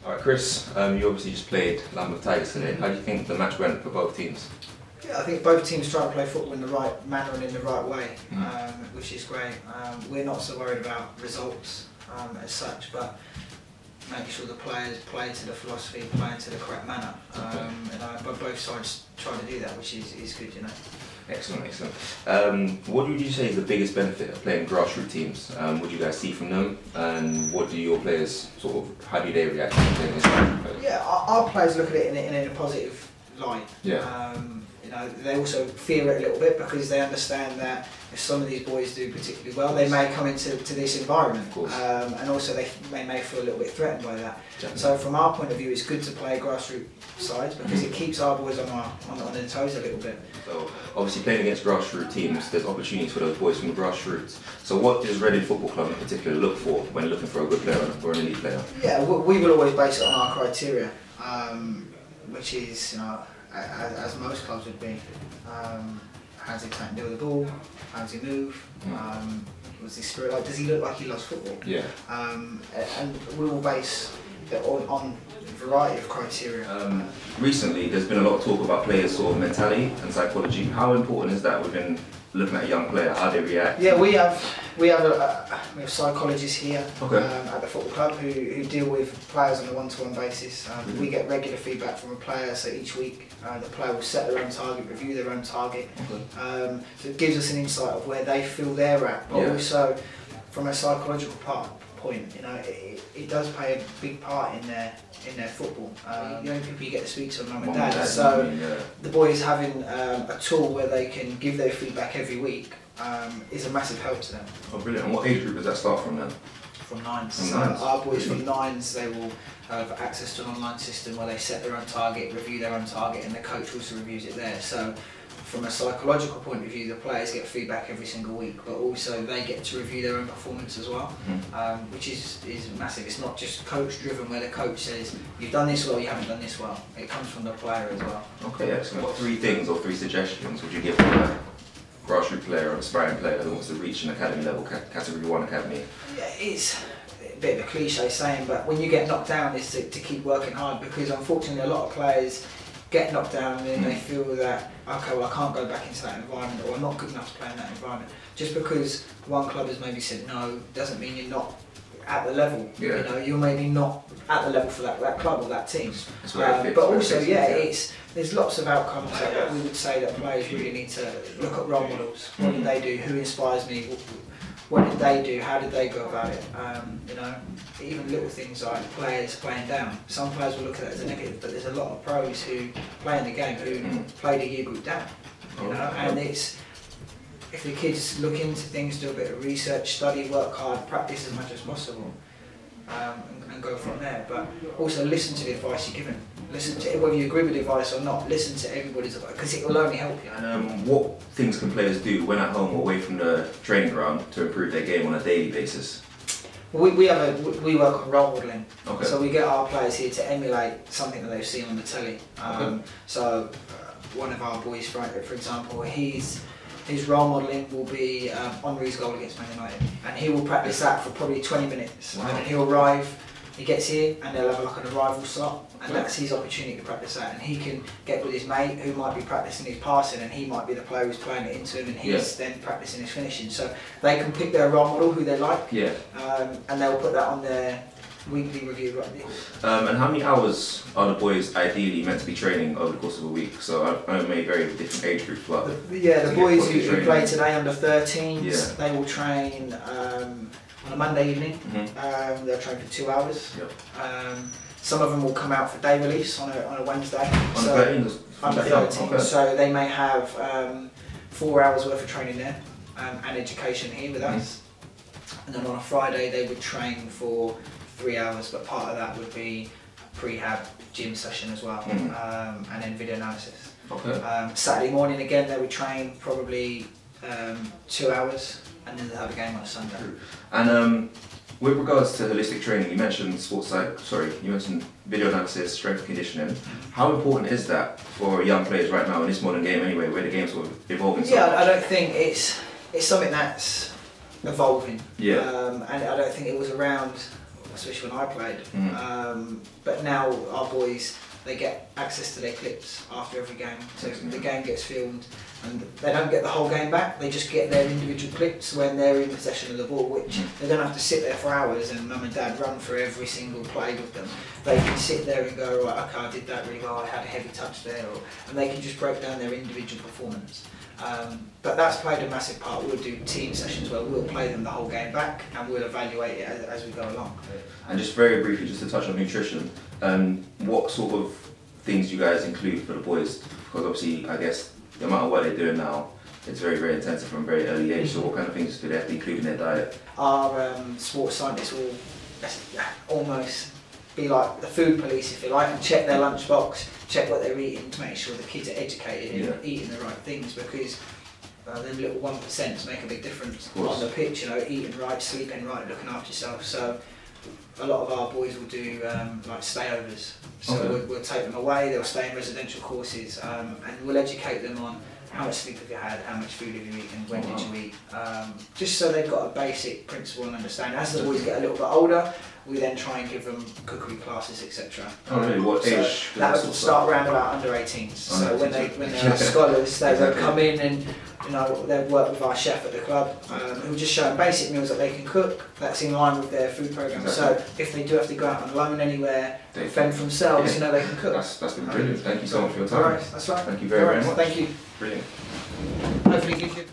Alright Chris, you obviously just played Lambeth Tigers today. How do you think the match went for both teams? Yeah, I think both teams try to play football in the right manner and in the right way, which is great. We're not so worried about results as such, but making sure the players play to the philosophy, play to the correct manner. But both sides try to do that, which is good, you know. Excellent, excellent. What would you say is the biggest benefit of playing grassroots teams? What do you guys see from them, and what do your players how do they react to playing against grassroots players? Yeah, our players look at it in a positive light. Yeah. They also fear it a little bit because they understand that if some of these boys do particularly well, they may come into this environment, and also they may feel a little bit threatened by that. Definitely. So from our point of view, it's good to play grassroots sides because it keeps our boys on their toes a little bit. So obviously playing against grassroots teams, there's opportunities for those boys from the grassroots. So what does Reading Football Club in particular look for when looking for a good player or an elite player? Yeah, we will always base it on our criteria, which is, as most clubs would be. How does he deal with the ball? How does he move? What's his spirit like? Does he look like he loves football? Yeah. And we will base it on a variety of criteria. Recently, there's been a lot of talk about players' mentality and psychology. How important is that within looking at a young player, how they react? Yeah, we have psychologists here at the football club who deal with players on a one-to-one basis. We get regular feedback from a player, so each week the player will set their own target, review their own target. So it gives us an insight of where they feel they're at, but also from a psychological point, it does play a big part in their football. The only people you get to speak to are mum and dad, so the boys having a tool where they can give their feedback every week is a massive help to them. Oh, brilliant. And what age group does that start from then? From nines. So our boys from nines, they will have access to an online system where they set their own target, review their own target, and the coach also reviews it there. So from a psychological point of view, the players get feedback every single week, but also they get to review their own performance as well, which is massive. It's not just coach driven where the coach says, you've done this well, you haven't done this well. It comes from the player as well. Okay, excellent. What 3 things or 3 suggestions would you give to a grassroots player or aspiring player who wants to reach an academy level, category 1 academy? Yeah, it's a bit of a cliche saying, but when you get knocked down, it's to keep working hard, because unfortunately a lot of players get knocked down and then they feel that, okay, well I can't go back into that environment, or I'm not good enough to play in that environment. Just because one club has maybe said no doesn't mean you're not at the level. You're maybe not at the level for that club or that team. But also, there's lots of outcomes that we would say that players really need to look at role models. What did they do? Who inspires me? What did they do? How did they go about it? Even little things like players playing down. Some players will look at that as a negative, but there's a lot of pros who play in the game who played a year group down. And it's, if the kids look into things, do a bit of research, study, work hard, practice as much as possible, and go from there. But also listen to the advice you're given. Listen to it, whether you agree with the advice or not. Listen to everybody's advice, because it will only help you. And what things can players do when at home or away from the training ground to improve their game on a daily basis? We work on role modelling, so we get our players here to emulate something that they've seen on the telly. So one of our boys, for example, his role modelling will be Henri's goal against Man United, and he will practice that for probably 20 minutes. Wow. And he'll arrive, he gets here, and they'll have an arrival slot, and that's his opportunity to practice that. And he can get with his mate who might be practicing his passing, and he might be the player who's playing it into him, and he's then practicing his finishing. So they can pick their role model, who they like, and they'll put that on their weekly review. And how many hours are the boys ideally meant to be training over the course of a week? So I know it may vary with different age groups, but the boys who play today under 13s, they will train on a Monday evening. They'll train for 2 hours. Some of them will come out for day release on a Wednesday. Under 13, so they may have 4 hours worth of training there and education here with us. And then on a Friday they would train for 3 hours, but part of that would be prehab gym session as well, and then video analysis. Saturday morning again they would train probably 2 hours, and then they'll have a game on a Sunday. And with regards to holistic training, you mentioned you mentioned video analysis, strength and conditioning. How important is that for young players right now in this modern game anyway, where the game's sort of evolving so much? I don't think it's something that's evolving. And I don't think it was around especially when I played. But now our boys, they get access to their clips after every game, so the game gets filmed, and they don't get the whole game back, they just get their individual clips when they're in possession of the ball, which they don't have to sit there for hours and mum and dad run through every single play with them. They can sit there and go, right, okay, I did that really well, I had a heavy touch there, and they can just break down their individual performance. But that's played a massive part. We'll do team sessions where we'll play them the whole game back and we'll evaluate it as we go along. And just very briefly, just to touch on nutrition, what sort of things you guys include for the boys? Because obviously, I guess, the amount of work they're doing now, it's very, very intensive from a very early age, so what kind of things do they have to include in their diet? Our sports scientists will almost be like the food police, if you like, and check their lunchbox, check what they're eating to make sure the kids are educated and eating the right things, because them little 1% make a big difference on the pitch, you know, eating right, sleeping right, looking after yourself. So a lot of our boys will do like stayovers, so we'll take them away, they'll stay in residential courses, and we'll educate them on how much sleep have you had, how much food have you eaten, when did you eat, just so they've got a basic principle and understanding. As the boys get a little bit older, we then try and give them cookery classes, etc. Oh really? What age? That will start around about under 18s. So when they're scholars, they will come in and they'll work with our chef at the club, who'll just show them basic meals that they can cook. That's in line with their food programme. So if they do have to go out on loan anywhere, they fend for themselves, they can cook. That's been brilliant. Thank you so much for your time. All right, that's right. Thank you very much. Thank you. Brilliant. Hopefully, give you.